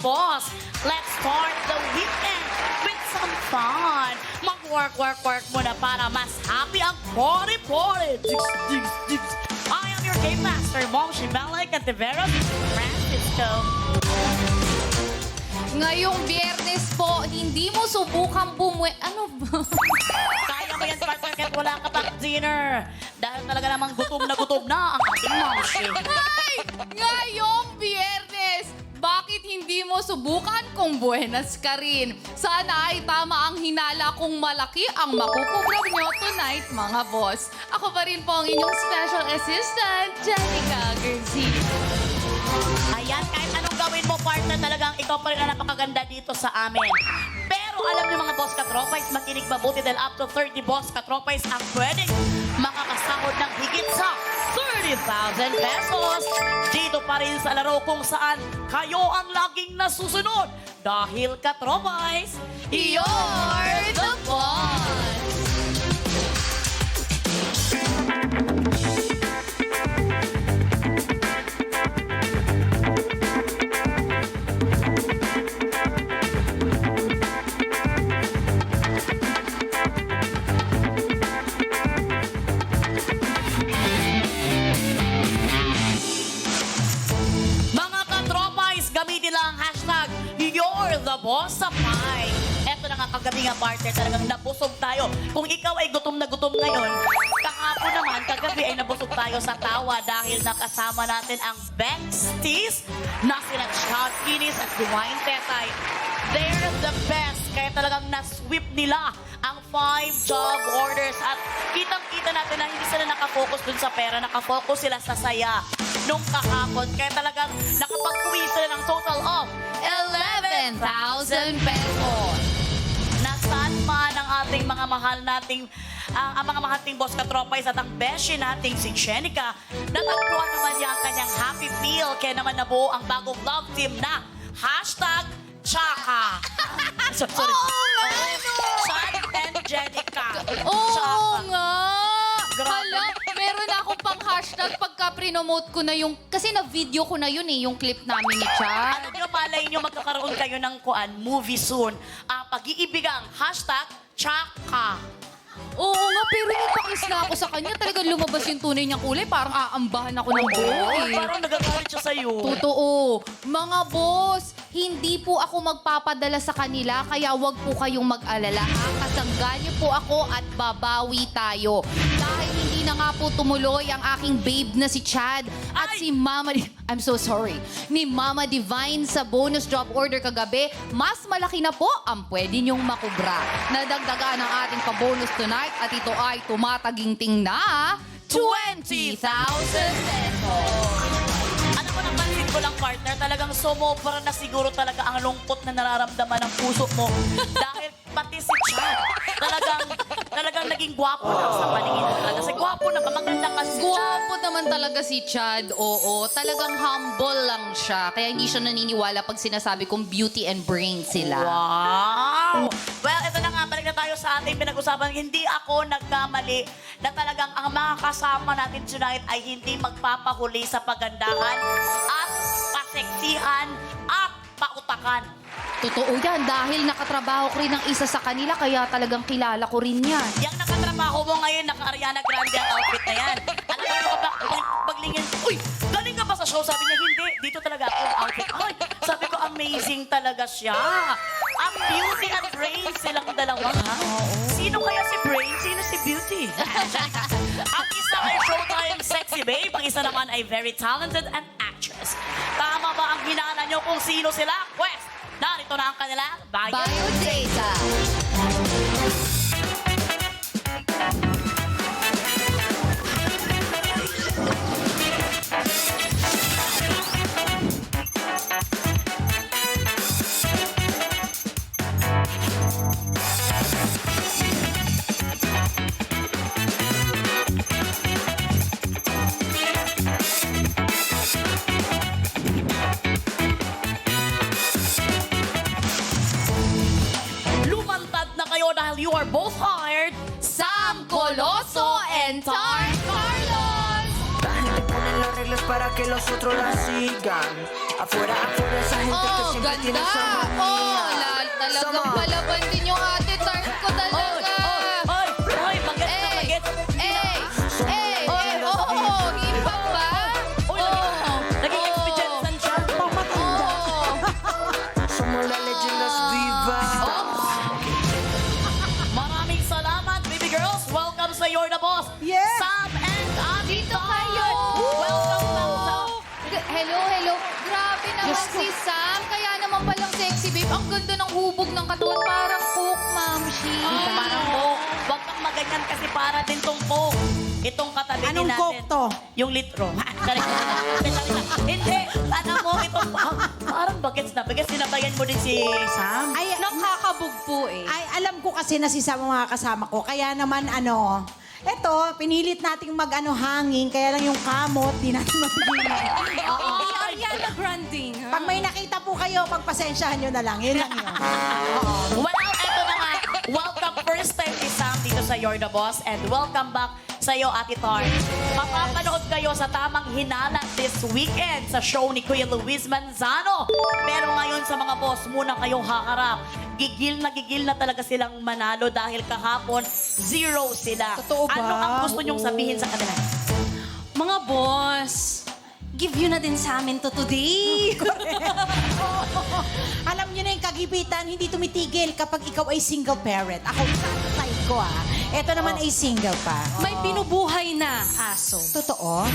boss. Let's start the weekend with some fun. Mag-work muna para mas happy ang body. Digs. I am your game master, Mom Shibala Cantiveros Francisco. Ngayong Biyernes po, hindi mo subukang Ano ba? Kaya mo yan, partner, kahit wala ka pang dinner. Dahil talaga namang gutom na ang ating momshi. Ay! Ngayong Biyernes, bakit hindi mo subukan kung buenas ka rin? Sana ay tama ang hinala kung malaki ang makukugrab nyo tonight, mga boss. Ako pa rin po ang inyong special assistant, Jenica Garcia. Ayan, kahit anong gawin mo, partner, talagang ikaw pa rin ang napakaganda dito sa amin. Pero alam niyo mga boss katropais, makinig mabuti dahil up to 30 boss katropais ang pwedeng makakasahod ng higit sa 30,000 pesos. Dito pa rin sa laro kung saan kayo ang laging nasusunod. Dahil katropais, You're the boss! mga katropais, gamitin lang ang hashtag You're the Boss sa Pie. Eto na nga kagabi nga, partner, talagang nabusog tayo. Kung ikaw ay gutom na gutom ngayon, kahapon naman, kagabi ay nabusog tayo sa tawa dahil nakasama natin ang Besties na sila Chad Kinis at Divine Tetay. They're the best. Kaya talagang na-sweep nila ang 5 job orders at kitang-kita natin na hindi sila nakafocus dun sa pera, nakafocus sila sa saya nung kahapon. Kaya talagang nakapag-uwi sila ng total of 11,000 pesos. Nasaan man ang ating mga mahal nating ang mga mahal nating boss katropais at ang beshi nating si Jenica, natagpuan naman niya ang kanyang happy meal. Kaya naman nabuo ang bagong love team na hashtag Chaka. Sorry. Chad and Jenica. Oo Chaka. nga! Grabe. Hala, meron akong pang hashtag pagka prinomote ko na yung... Kasi na-video ko na yun yung clip namin ni Chad. Ano nyo, malay nyo magkakaroon kayo ng movie soon. Ang pag-iibigang hashtag Chaka. Oo nga, pero yung pakis na ako sa kanya, talagang lumabas yung tunay niyang kulay. Parang aambahan ako ng buhay. Parang nagagalit siya sa'yo. Totoo. Mga boss, hindi po ako magpapadala sa kanila, kaya wag po kayong mag-alala. Kasangga niyo po ako at babawi tayo. Dahil hindi na nga po tumuloy ang aking babe na si Chad at si Mama... I'm so sorry. Ni Mama Divine sa bonus job order kagabi, mas malaki na po ang pwede niyong makubra. Nadagdagan ang ating pa-bonus tonight at ito ay tumataginting na 20,000 pesos. Alam mo, napansin ko lang, partner, talagang sumobra na siguro talaga ang lungkot na nararamdaman ng puso mo. Dahil pati si Chad, talagang naging gwapo lang sa paningin mo talaga. Kasi gwapo na, maganda kasi si Chad. Gwapo naman talaga si Chad, oo. Talagang humble lang siya. Kaya hindi siya naniniwala pag sinasabi kong beauty and brain sila. Wow! Well, ito na nga, balik na tayo sa ating pinag-usapan. Hindi ako nagkamali na talagang ang mga kasama natin tonight ay hindi magpapahuli sa pagandahan at paseksihan at pautakan. Totoo yan, dahil nakatrabaho ko rin ng isa sa kanila, kaya talagang kilala ko rin yan. Yang nakatrabaho mo ngayon, naka-Ariana Grande ang outfit na yan. Alam mo ba, paglingin, uy, galing ka ba sa show? Sabi niya, hindi. Dito talaga ako ang outfit. Ay, sabi ko, amazing talaga siya. Ang beauty and brain silang dalawa, ha? Sino kaya si brain? Sino si beauty? Ang isa ay Showtime Sexy Babe. Ang isa naman ay very talented and actress. Tama ba ang hinala niyo kung sino sila? Pwes, narito na ang kanilang Biodata. dahil you are both hired, Sam Coloso and Tar Carlos. La gente pone las reglas para que los otros las sigan. Afuera, esa Oh, ganda. Oh, talagang palaban din yung ate tart ko talaga. Oy, bagets na bagets. Impact ba? Uy, naging experience siya. Somos las leyendas vivas. Maraming salamat, baby girls. Welcome sa You're the Boss. Yeah. Sam and Ate Dito Tart. kayo. Welcome, Sam. Hello. Grabe naman si Sam. Kaya naman palang sexy, babe. Ang ganda ng hubog ng katawan. Parang cook, mamshi. Parang Coke. Huwag kang maganyan kasi para din tong Coke. Itong katabi din Anong natin. Coke to? Yung litro. Sorry. Hindi. Alam mo, itong parang bagets na. Bagets, sinabayan mo din si Sam. Ay, Nakakabog po eh. ay, alam ko kasi nasisama mga kasama ko. Kaya naman, eto, pinilit nating hangin. Kaya lang yung kamot, di natin mapigilin. Ariana Grande. Pag may nakita po kayo, pagpasensyahan nyo na lang. Yun lang yun. Well, eto na nga. Welcome first time ni Sam dito sa You're the Boss and welcome back sa iyo, Ate Tart. Makapanood kayo sa Tamang Hinala this weekend sa show ni Kuya Luis Manzano. Pero ngayon sa mga boss, muna kayong haharap. Gigil na talaga silang manalo dahil kahapon, 0 sila. Totoo ba? Ano ang gusto nyong sabihin sa kanila? Mga boss, give you na din sa amin to today. Alam nyo na yung kagipitan, hindi tumitigil kapag ikaw ay single parent. Ako, tatay ko Eto naman ay single pa. May binubuhay na aso. Totoo?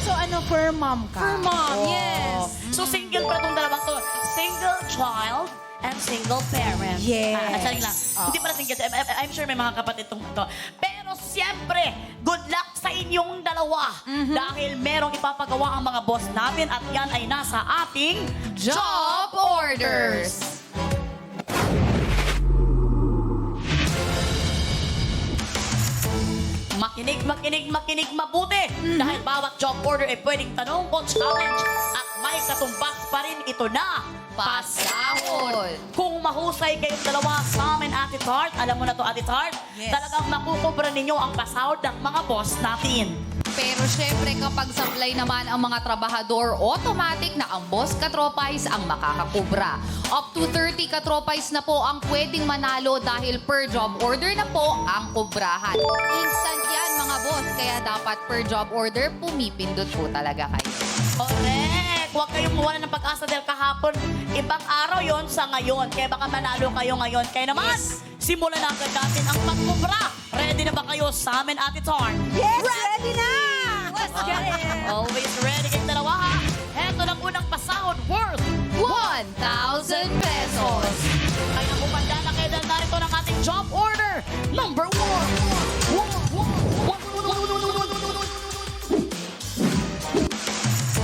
So fur mom ka? For mom, yes. So single pa itong dalawang to. Single child and single parent. Yes. Sorry lang. Hindi pala single. I'm sure may mga kapatid itong to. Pero siyempre, good luck sa inyong dalawa. Dahil merong ipapagawa ang mga boss natin at yan ay nasa ating Job orders. Makinig mabuti. Dahil bawat job order ay pwedeng tanong o challenge. At may katumbas pa rin ito na Pasahod. Kung mahusay kayong dalawa sa amin, Ate Tart, alam mo na to, Ate Tart, Yes. talagang makukubra ninyo ang pasahod ng mga boss natin. Pero syempre kapag sablay naman ang mga trabahador, automatic na ang boss katropais ang makakakubra. Up to 30 katropais na po ang pwedeng manalo dahil per job order na po ang kubrahan. Instant yan mga boss, kaya dapat per job order pumipindot po talaga kayo. Correct! Huwag kayong mawala ng pag-asa dahil kahapon, ibang araw yon sa ngayon. Kaya baka manalo kayo ngayon. Kaya naman, simulan na agad natin ang pagkubra. Ready na ba kayo sa amin, Ate Tart? Yes, ready na! Let's get it! Always ready kayong dalawa, ha? Heto lang unang pasahod worth 1,000 pesos. Kaya kumanda na kayo dahil narito ng ating job order. Number 1.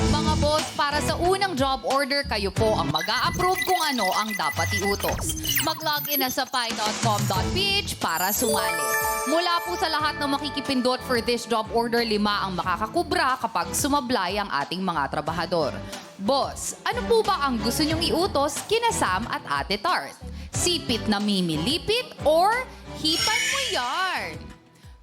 Mga boss, para sa unang job order, kayo po ang mag-a-approve kung ano ang dapat iutos. Mag-login na sa pi.com.ph para sumali. Mula po sa lahat ng makikipindot for this job order, 5 ang makakakubra kapag sumablay ang ating mga trabahador. Boss, ano po ba ang gusto nyong iutos kina Sam at Ate Tart? Sipit na mimilipit or hipan mo yarn?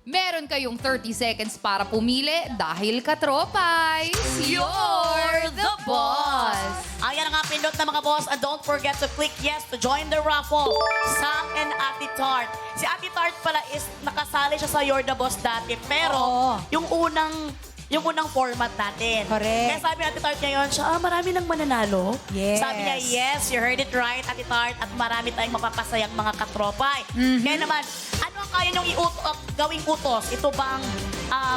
Meron kayong 30 seconds para pumili dahil katropais, you're the boss! Ayan ang nga pindot na mga boss. And don't forget to click yes to join the raffle. Sam and Ate Tart. Si Ate Tart pala is nakasali siya sa You're the Boss dati. Pero Oo. yung unang format natin. Correct. Kaya sabi ni Ate Tart ngayon, siya, marami nang mananalo. Yes. Sabi niya, yes, you heard it right, Ate Tart. At marami tayong mapapasayang mga katropay. Kaya naman, ano ang kaya niyong gawing utos? Ito bang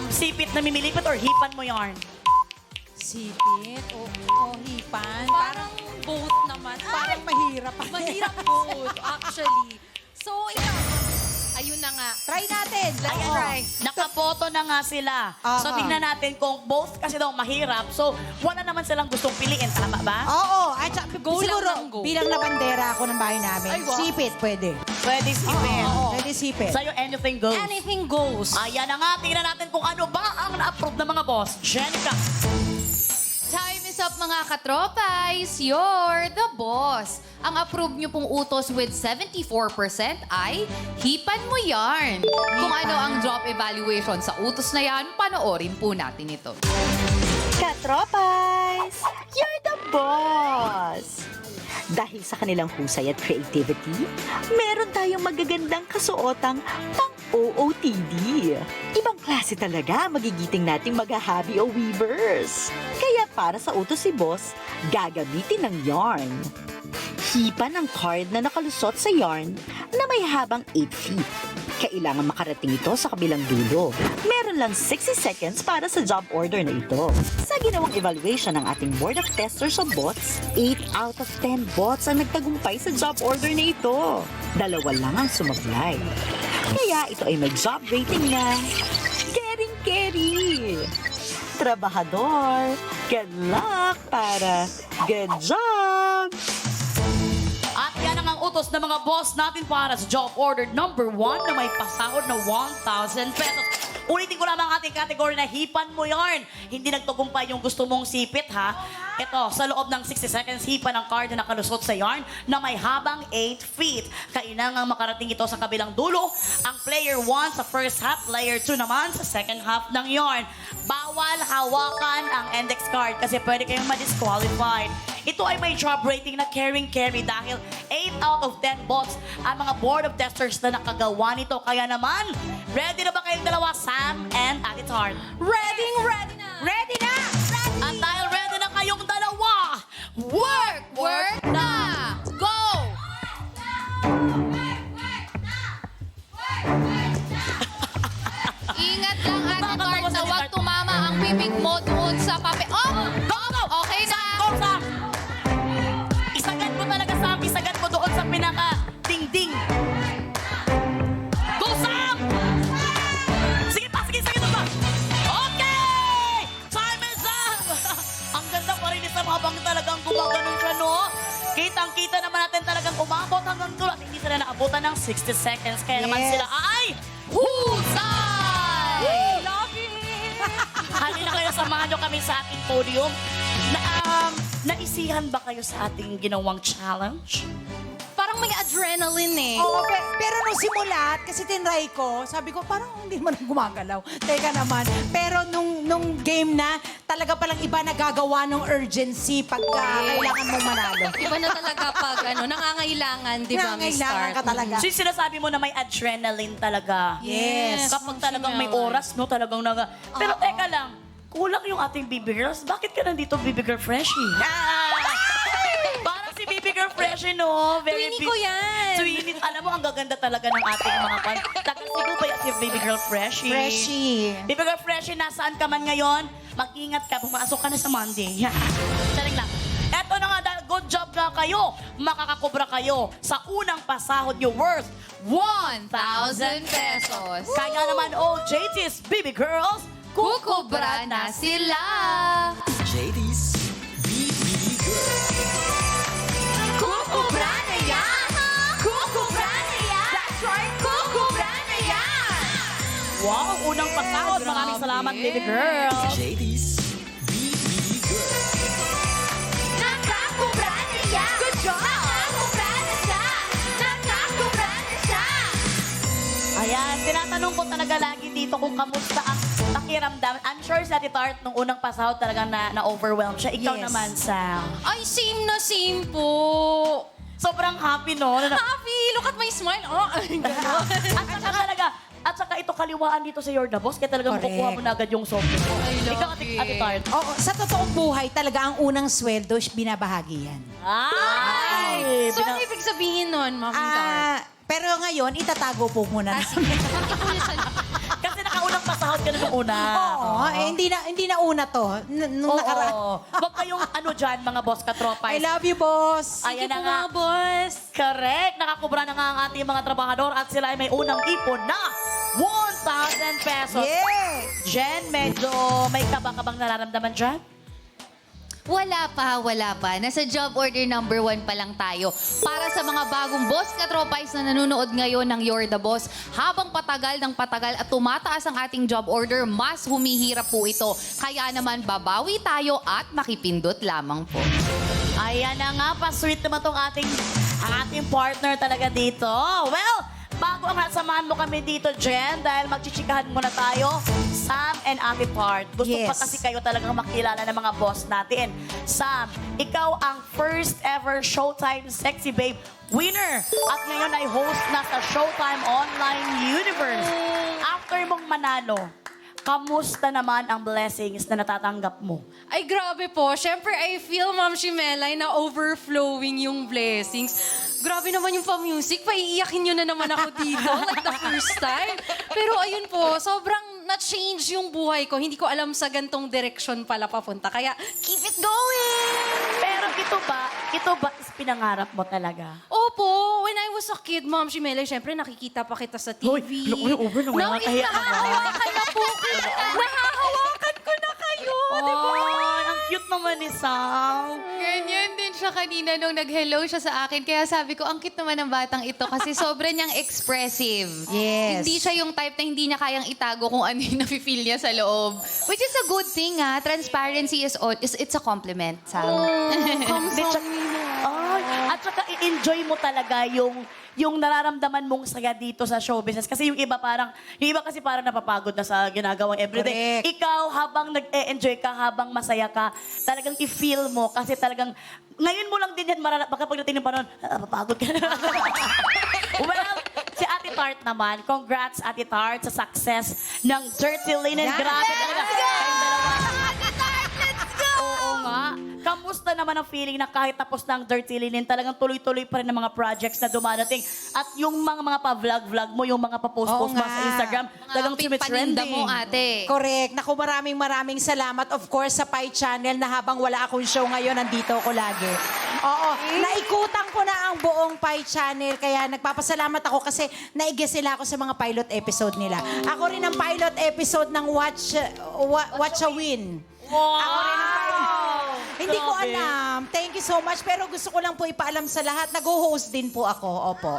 sipit na mimilipit or hipan mo yarn? Sipit o hipan. Parang both naman. Parang mahirap. Mahirap both, actually. So, ayun na nga. Try natin. Let's Oo. try. Nakaboto na nga sila. So, Aha. tingnan natin kung both kasi daw mahirap. So, wala naman silang gustong piliin. Tama ba? Oo. At saka, Go lang siguro, ng go. bilang labandera ako ng bahay namin. Ay, wow. Sipit, pwede. Pwede sipin. Pwede sipit. Sa'yo, anything goes. Anything goes. Ayan na nga. Tingnan natin kung ano ba ang na-approve ng mga boss. Jenica. Time is up mga katropais, you're the boss. Ang approve nyo pong utos with 74% ay hipan mo yarn. Kung ano ang job evaluation sa utos na yan, panoorin po natin ito. Katropais, you're the boss! Dahil sa kanilang husay at creativity, meron tayong magagandang kasuotang pang-OOTD. Ibang klase talaga magigiting nating maghahabi o weavers. Kaya para sa utos si Boss, gagamitin ng yarn. Hipa ng card na nakalusot sa yarn na may habang 8 feet. Kailangan makarating ito sa kabilang dulo. Meron lang 60 seconds para sa job order na ito. Sa ginawang evaluation ng ating board of testers of bots, 8 out of 10 bots ang nagtagumpay sa job order na ito. 2 lang ang sumablay. Kaya ito ay may job rating na caring-carry. Trabahador, good luck para good job! At yan ang utos ng mga boss natin para sa job order number 1 na may pasahod na 1,000 pesos. Ulitin ko lamang ang ating category na hipan mo yarn. Hindi nagtagumpay yung gusto mong sipit, ha? Ito, sa loob ng 60 seconds, hipan ang card na nakalusot sa yarn na may habang 8 feet. Kailangang makarating ito sa kabilang dulo. Ang player 1 sa first half, player 2 naman sa second half ng yarn. Bawal hawakan ang index card kasi pwede kayong ma-disqualified. Ito ay may job rating na caring-carry dahil 8 out of 10 bots ang mga board of testers na nakagawa nito. Kaya naman, ready na ba kayong dalawa, Sam and Ate Tart? Ready na! Ready na! At dahil ready na kayong dalawa, Work na! Go! Ingat lang, Ate Tart, na huwag tumama ang bibig mo doon sa papel. Oh! Go, go! Okay na! Go, Sam! Isagad mo talaga, Sam. Isagad mo doon sa pinaka-ding-ding. Go, Sam! Sige pa, sige pa. Okay! Time is up! Ang ganda pa rin ni Sam habang talagang gumaganon siya, no? Kitang-kita naman natin talagang umabot hanggang dulo at hindi sila naabutan ng 60 seconds. Kaya naman Yes. sila ay husay! Love it! Halina kayo, samahan nyo kami sa ating podium. Naisihan ba kayo sa ating ginawang challenge? Parang may adrenaline eh. Oo, pero nung simulat, kasi tinry ko, sabi ko, parang hindi naman gumagalaw. Teka naman. Pero nung game na, talaga palang iba nagagawa ng urgency pag kailangan mong manalo. Iba na talaga pag nangangailangan, di ba, Miss Nangangailangan Tart? ka talaga. So yung sinasabi mo na may adrenaline talaga. Yes. Kapag talagang may oras, no? Talagang Pero teka lang, kulang yung ating Baby Girls. Bakit ka nandito, Baby Girl Freshie? Parang si Baby Girl Freshie, no? Twinnie ko yan. Twinnie. Alam mo, ang gaganda talaga ng ating mga fan. Taga-Cebu ba yan si Baby Girl Freshie? Freshie. Baby Girl Freshie, nasaan ka man ngayon? Mag-ingat ka, pumasok ka na sa Monday. Saling lang. Eto na nga, dahil good job na kayo. Makakakubra kayo sa unang pasahod nyo worth 1,000 pesos. Kaya naman, oh, JT's Baby Girls, Kukubra na sila! JD's BB Kukubra na yan! Kukubra na yan! That's right! Kukubra na yan! wow, unang pasahod. Maraming salamat, Baby Girls. JD's BB Nakakubra na yan! Good job! Nakakubra na siya! Nakakubra na siya! Ayan, tinatanong ko talaga lagi dito kung kamusta ang pakiramdam. I'm sure si Ate Tart, nung unang pasahod talagang na-overwhelm siya. Ikaw Yes. naman, Sam. Ay, same na same po. Sobrang happy, no? Happy! Look at my smile. Oh, ay, gano'n. At saka talaga, at saka ito kaliwaan dito sa Your The Boss, kaya talagang Correct. makukuha mo na agad yung soft mo. Ikaw, Ate Tart. Oo, sa totoong buhay, talaga ang unang sweldo, binabahagi yan. Ay! So, ano ibig sabihin nun, Mami Tart? Pero ngayon, itatago po muna natin. Kasi nakaunang pasahod ka na nung una. Oo, hindi na una to. Nung nakaraan. Oo. Huwag kayong ano dyan, mga boss katropay. I love you, boss. Ayan Thank na you po, nga. mga boss. Correct. Nakakubra na nga ang ating mga trabahador at sila ay may unang ipon na 1,000 pesos. Yes! Jen, medyo may kaba-kabang nararamdaman dyan? Wala pa. Nasa job order number 1 pa lang tayo. Para sa mga bagong boss katropais na nanonood ngayon ng You're the Boss, habang patagal ng patagal at tumataas ang ating job order, mas humihirap po ito. Kaya naman babawi tayo at makipindot lamang po. Ayan na nga, pa-sweet naman tong ating partner talaga dito. Well, bago ang samahan mo kami dito, Jen, dahil magchichikahan muna tayo, Sam and Ate Tart. Gusto Yes. pa kasi kayo talagang makilala ng mga boss natin. Sam, ikaw ang first ever Showtime Sexy Babe winner. At ngayon ay host na sa Showtime Online Universe. After mong manalo, kamusta naman ang blessings na natatanggap mo? Ay, grabe po. Siyempre, I feel, Ma'am Shimelay, na overflowing yung blessings. Grabe naman yung pa-music. Paiiyakin nyo na naman ako dito, like the first time. Pero ayun po, sobrang na-change yung buhay ko. Hindi ko alam sa gantong direksyon pala papunta. Kaya, keep it going! Pero ito ba is pinangarap mo talaga? Opo, when I was a kid, Ma'am Shimelay, siyempre nakikita pa kita sa TV. Hoy, over na, wala kang kahiya ka na. Nahahawakan na po kita. Nahahawakan ko na kayo, di ba? Ay, ang cute naman ni Sam. Ganyan din siya kanina nung nag-hello siya sa akin. Kaya sabi ko, ang cute naman ng batang ito kasi sobrang niyang expressive. Yes. Hindi siya yung type na hindi niya kayang itago kung ano yung nafe-feel niya sa loob. Which is a good thing, ha? Transparency is it's a compliment, Sam. At saka i-enjoy mo talaga yung nararamdaman mong saya dito sa show business. Kasi yung iba kasi parang napapagod na sa ginagawang everyday. Correct. Ikaw, habang nag-e-enjoy ka, habang masaya ka, talagang i-feel mo. Kasi talagang, ngayon mo lang din yan, baka pagdating ng panahon, napapagod ka na. Well, si Ate Tart naman, congrats Ate Tart sa success ng Dirty Linen. Yes. Grabe talaga. Kayong dalawa. Ate Tart, let's go! Oo nga. Kamusta naman ang feeling na kahit tapos na ang Dirty Linen, talagang tuloy-tuloy pa rin ang mga projects na dumadating. At yung mga pa-vlog-vlog mo, yung mga pa-post-post Oo mo nga. sa Instagram, talagang Mga paninda trending. mo, ate. Correct. Naku, maraming salamat. Of course, sa Pi Channel na habang wala akong show ngayon, nandito ako lagi. Oo. Naikutan ko na ang buong Pi Channel. Kaya nagpapasalamat ako kasi naigis sila ako sa mga pilot episode nila. Ako rin ang pilot episode ng Watch a Win. Ako rin ang pilot. Hindi ko Grabe. alam. Thank you so much. Pero gusto ko lang po ipaalam sa lahat. Nag-host din po ako. Opo.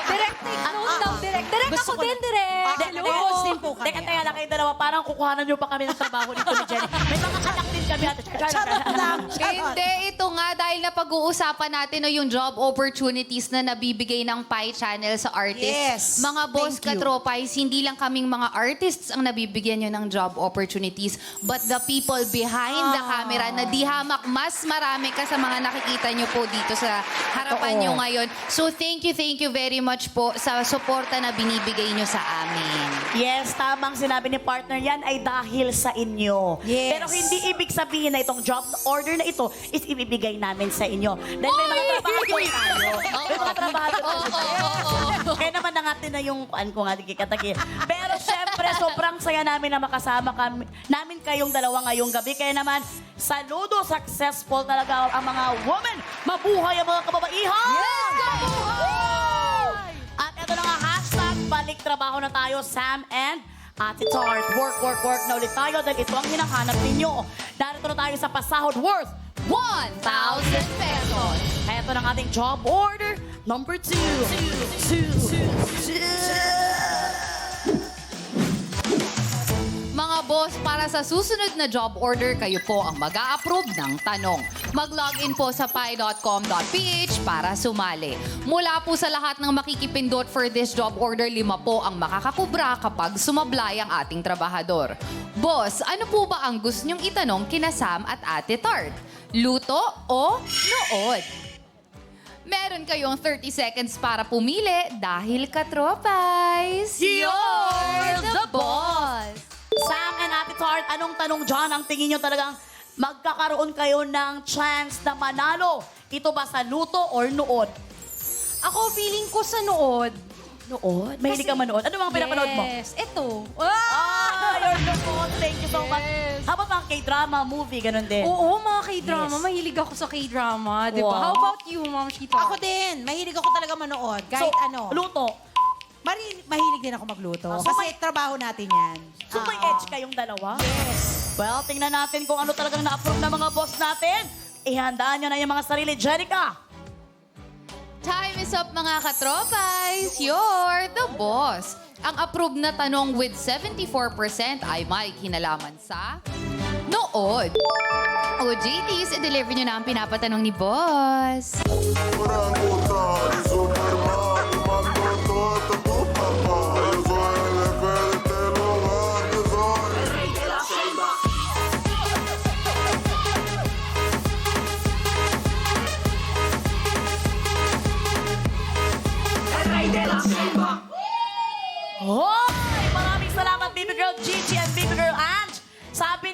Direct take note daw, direct. Direct Gusto ako ko din, na- direct. Nag-host din po kami. Teka lang kayo dalawa, parang kukuhanan nyo pa kami ng trabaho dito ni Jenny. May mga anak din kami. Charot lang. Hindi, ito nga dahil napag-uusapan natin no, yung job opportunities na nabibigay ng Pi Channel sa artists. Yes. Mga boss Thank you. katropais, hindi lang kaming mga artists ang nabibigyan nyo ng job opportunities, but the people behind the camera na di hamak mas marami ka sa mga nakikita nyo po dito sa harapan Totoo. nyo ngayon. So thank you very much po sa suporta na binibigay nyo sa amin. Yes, tamang sinabi ni partner, yan ay dahil sa inyo. Yes. Pero hindi ibig sabihin na itong job order na ito is ibibigay namin sa inyo. Dahil may mga trabaho po tayo. May mga trabaho po tayo. Kaya naman na natin na yung kuan ko nga, di kikatagi. Pero syempre, sobrang saya namin na makasama namin kayong dalawa ngayong gabi. Kaya naman, saludo, successful talaga ang mga women. Mabuhay ang mga kababaihan! At ito na nga, hashtag balik trabaho na tayo, Sam and Ate Tart. Work na ulit tayo dahil ito ang hinahanap ninyo. Narito na tayo sa pasahod worth 1,000 pesos. Ito na ang ating job order number 2. Mga boss, para sa susunod na job order, kayo po ang mag-a-approve ng tanong. Mag-login po sa pi.com.ph para sumali. Mula po sa lahat ng makikipindot for this job order, 5 po ang makakakubra kapag sumablay ang ating trabahador. Boss, ano po ba ang gusto nyong itanong kina Sam at Ate Tart? Luto o nood? Meron kayong 30 seconds para pumili dahil katropais, You're the boss! Sam and Ate Tart, anong tanong dyan ang tingin nyo talagang magkakaroon kayo ng chance na manalo? Ito ba sa luto or nood? Ako, feeling ko sa nood. Nood? Mahilig ka manood? Ano mga pinapanood mo? Yes, ito. You're the boss. Thank you so much. How about mga K-drama, movie, ganun din? Oo, mga K-drama. Yes. Mahilig ako sa K-drama, di ba? Wow. How about you, Ma'am Shita? Ako din. Mahilig ako talaga manood. Kahit ano. Luto. Mahilig din ako magluto. So Kasi trabaho natin yan. So may edge kayong dalawa? Yes. Well, tingnan natin kung ano talagang na-approve ng mga boss natin. Ihandaan nyo na yung mga sarili. Jenica! Time is up mga katropais! You're the boss! Ang approved na tanong with 74% ay may kinalaman sa nood. O GTs, i-deliver nyo na ang pinapatanong ni boss. Orangutan, Superman.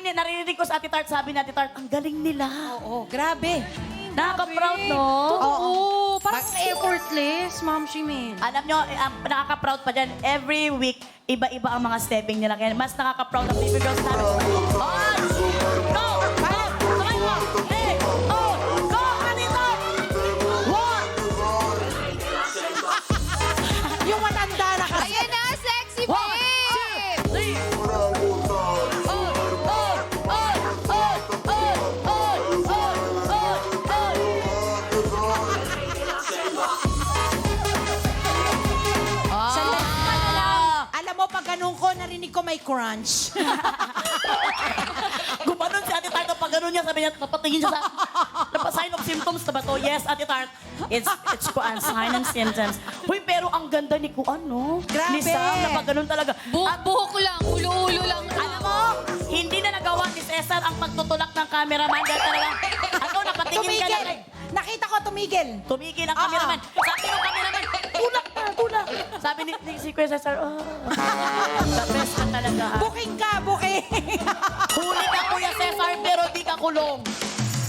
narinig ko sa Ate Tart, sabi ni Ate Tart, ang galing nila. Oo, grabe. Nakaka-proud, no? Oo, parang effortless, Ma'am Shimel. Alam nyo, nakaka-proud pa dyan. Every week, iba-iba ang mga stepping nila. Kaya mas nakaka-proud ang baby girls namin. On! Go! Five! Sabay mo! Hey! Oh! Go! Anita! One! Yung matanda na kasi. Ayan na, sexy One! babe! Three! Oh! Oh! Oh! Oh! Oh! Oh! Sandali pa na lang. Alam mo, pag ganun ko, narinig ko may crunch. Gumanon si Ate Tart, pag ganun niya, sabi niya, napatingin siya sa, sign of symptoms na ba to? Yes, Ate Tart. It's Kuan, sign and symptoms. Huy, pero ang ganda ni Kuan, no? Grabe. Ni Sam, na pag ganun talaga. Buhok lang, ulo-ulo lang. Alam mo, hindi na nagawa ni Cesar ang pagtutulak ng cameraman. Dahil talagang, napatingin ka Tumigil. lang. Nakita ko tumigil. Tumigil ang cameraman. Sabi ng cameraman, tulak na, tulak. Sabi ni si Kuya Cesar, the best ka talaga, ha? Booking ka, booking. Huli ka, Kuya Cesar, pero di ka kulong.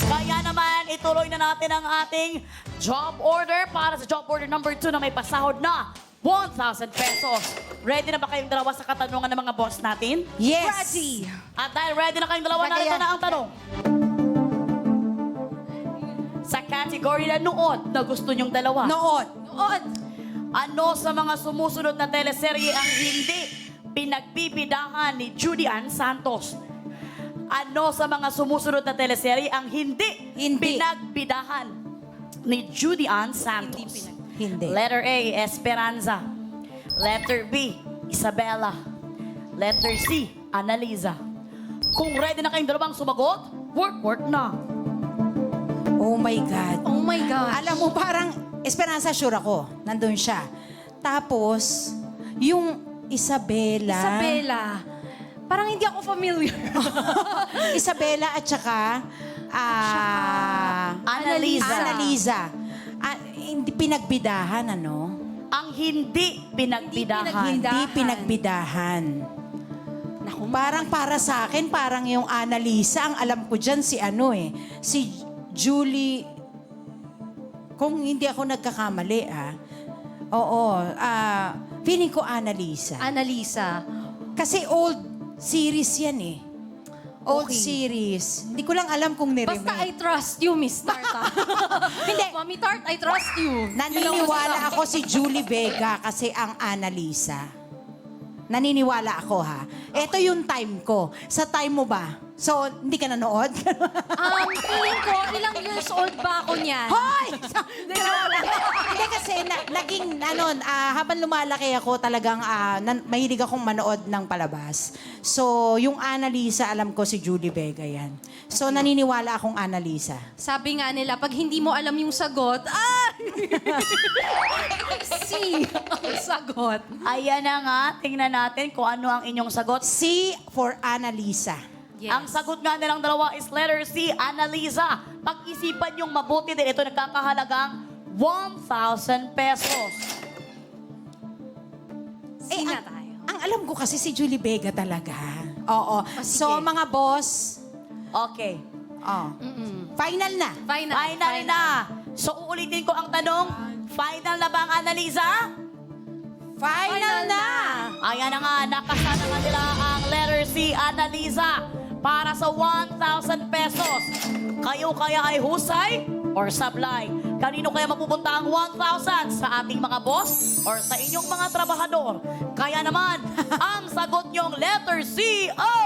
Kaya naman, ituloy na natin ang ating job order para sa job order number 2 na may pasahod na 1,000 pesos. Ready na ba kayong dalawa sa katanungan ng mga boss natin? Yes. Ready. At dahil ready na kayong dalawa, narito Kaya- na ang tanong. Sa category na noon na gusto nyong dalawa. Noon. Ano sa mga sumusunod na teleserye ang hindi pinagbibidahan ni Judy Ann Santos? Ano sa mga sumusunod na teleserye ang hindi, Hindi. pinagbidahan ni Judy Ann Santos? Hindi. Letter A, Esperanza. Letter B, Isabela. Letter C, Annalisa. Kung ready na kayong dalawang sumagot, work na. Oh my God. Oh my gosh. Alam mo, parang Esperanza, sure ako. Nandun siya. Tapos, yung Isabela. Isabela. Parang hindi ako familiar. Isabela at saka Annalisa. Annalisa. Hindi pinagbidahan, ano? Ang hindi pinagbidahan. Hindi pinagbidahan. Naku, Parang para sa akin, parang yung Annalisa, ang alam ko dyan si ano eh, si Julie, kung hindi ako nagkakamali oo, feeling ko Annalisa. Annalisa. Kasi old series yan eh. Old Okay. series. Hindi ko lang alam kung niremake. Basta I trust you, Miss Tarta. Hindi. Mami Tart, I trust you. Naniniwala ako si Julie Vega kasi ang Annalisa. Naniniwala ako ha. Ito yung time ko. Sa time mo ba? So, hindi ka nanood? Feeling ko, ilang years old ba ako niyan? Hoy! Hindi kasi naging habang lumalaki ako talagang mahilig akong manood ng palabas. So, yung Annalisa, alam ko si Julie Vega yan. So, naniniwala akong Annalisa. Sabi nga nila, pag hindi mo alam yung sagot, si ang sagot. Ayan na nga, tingnan natin kung ano ang inyong sagot. C for Annalisa. Yes. Ang sagot nga nilang dalawa is letter C, Annalisa. Pag-isipan yung mabuti din, ito nagkakahalagang 1,000 pesos. Sina tayo? Ang alam ko kasi si Julie Vega talaga. Oo. sige. So, mga boss, Okay. final na. Final na. So, uulitin ko ang tanong. Final na ba ang Annalisa? Final na. Ayan na nga, nakasana nga nila ang letter C, Annalisa, para sa 1,000 pesos. Kayo kaya ay husay or sablay? Kanino kaya mapupunta ang 1,000? Sa ating mga boss or sa inyong mga trabahador? Kaya naman, ang sagot niyong letter C ay...